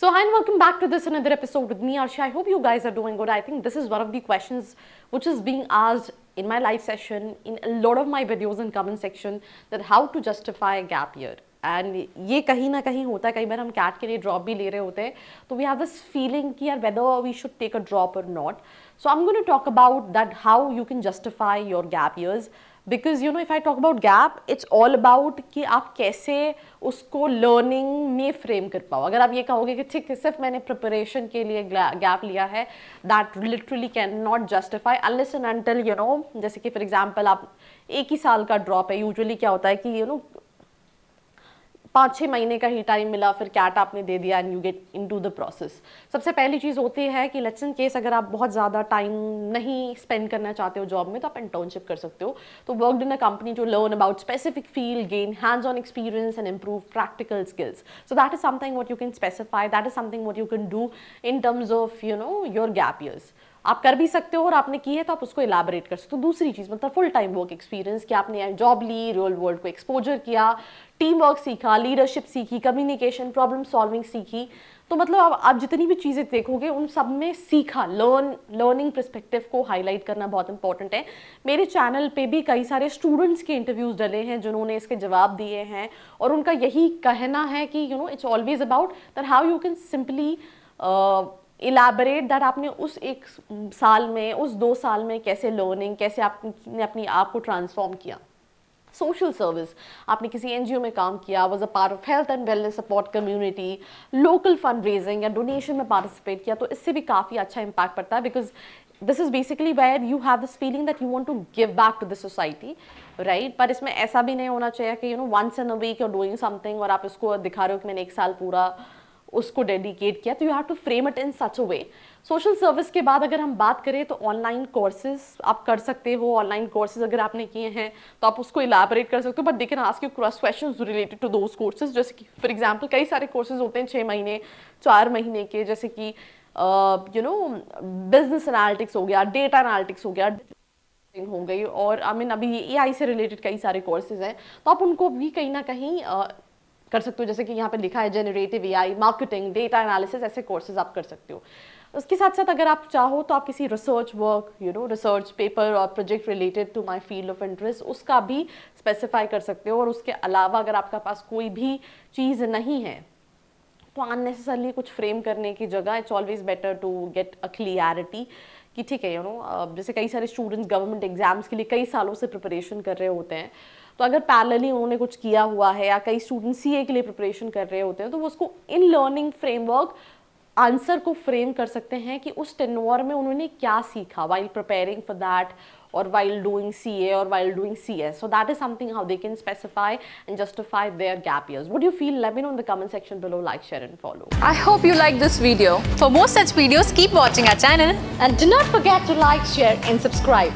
So hi and welcome back to this another episode with me Arsha. I hope you guys are doing good. I think this is one of the questions which is being asked in my live session, in a lot of my videos and comment section, that how to justify a gap year. And ये कहीं ना कहीं होता है, कई बार हम cat के लिए ड्रॉप भी ले रहे होते हैं तो वी हैव दिस फीलिंग कि यार whether we should take a drop और not. So I am going to talk about that how you can justify your gap years. Because you know if I talk about gap, it's all about कि आप कैसे उसको learning में frame कर पाओ. अगर आप ये कहोगे कि ठीक है सिर्फ मैंने प्रिपरेशन के लिए गैप लिया है, that literally can not justify unless and until you know. जैसे कि फॉर एग्जाम्पल आप एक ही साल का ड्रॉप है, यूजुअली क्या होता है कि यू नो 5-6 महीने का ही टाइम मिला, फिर कैट आपने दे दिया and you get into the process. सबसे पहली चीज़ होती है कि लेट्स इन केस अगर आप बहुत ज़्यादा टाइम नहीं स्पेंड करना चाहते हो जॉब में, तो आप इंटर्नशिप कर सकते हो. तो worked in a company to learn about specific field, gain hands on experience and improve practical skills. So that is something what you can specify, that is something what you can do in terms of you know your gap years. आप कर भी सकते हो और आपने की है तो आप उसको इलाबरेट कर सकते हो. दूसरी चीज़ मतलब फुल टाइम वर्क एक्सपीरियंस, कि आपने जॉब ली, रियल वर्ल्ड को एक्सपोजर किया, टीम वर्क सीखा, लीडरशिप सीखी, कम्युनिकेशन, प्रॉब्लम सॉल्विंग सीखी. तो मतलब आप जितनी भी चीज़ें देखोगे उन सब में सीखा. लर्निंग पर्सपेक्टिव को हाईलाइट करना बहुत इंपॉर्टेंट है. मेरे चैनल पे भी कई सारे स्टूडेंट्स के इंटरव्यूज़ डले हैं जिन्होंने इसके जवाब दिए हैं और उनका यही कहना है कि you no it's always about that how you can simply elaborate that आपने उस एक साल में, उस 2 साल में कैसे लर्निंग, कैसे आपने अपनी आप को ट्रांसफॉर्म किया. सोशल सर्विस, आपने किसी एनजीओ में काम किया, was a part of health and wellness support community, local fund raising या डोनेशन में पार्टिसिपेट किया, तो इससे भी काफ़ी अच्छा इम्पैक्ट पड़ता है. Because this is basically where you have this feeling that you want to give back to the society, right. पर इसमें ऐसा भी नहीं होना चाहिए कि you know once in a week you are doing something और आप इसको दिखा रहे हो कि मैंने 1 साल पूरा उसको डेडिकेट किया. तो you have to frame it in such a way. Social service के बाद अगर हम बात करें तो ऑनलाइन कोर्सेज आप कर सकते हो. ऑनलाइन कोर्सेज अगर आपने किए हैं तो आप उसको इलाबरेट कर सकते हो, but they can ask you cross questions related to those courses. जैसे कि फॉर एग्जांपल कई सारे कोर्सेज होते हैं 6 महीने 4 महीने के, जैसे कि यू नो बिजनेस एनालिटिक्स हो गया, डेटा एनालिटिक्स हो गया, हो गई, और आई मीन अभी एआई से रिलेटेड कई सारे कोर्सेज हैं. तो आप उनको भी कहीं ना कहीं कर सकते हो. जैसे कि यहाँ पे लिखा है generative AI, marketing, data analysis, ऐसे कोर्सेज आप कर सकते हो. उसके साथ साथ अगर आप चाहो तो आप किसी research work, you know research paper और project related to my field of interest, उसका भी स्पेसिफाई कर सकते हो. और उसके अलावा अगर आपका पास कोई भी चीज़ नहीं है तो अननेसेसरली कुछ फ्रेम करने की जगह it's always better to get a clarity कि ठीक है यू नो. जैसे कई सारे स्टूडेंट्स गवर्नमेंट एग्जाम्स के लिए कई सालों से प्रिपरेशन कर रहे होते हैं, तो अगर पैरेलली उन्होंने कुछ किया हुआ है, या कई स्टूडेंट सीए के लिए प्रिपरेशन कर रहे होते हैं, तो वो उसको इन लर्निंग फ्रेमवर्क आंसर को फ्रेम कर सकते हैं कि उस टेन्योर में उन्होंने क्या सीखा while preparing for that, or while doing CA or while doing CS. So that is something how they can specify and justify their gap years. What do you feel? Let me know in the comment section below. Like, share and follow. I hope you like this video. For more such videos, keep watching our channel. And do not forget to like, share and subscribe.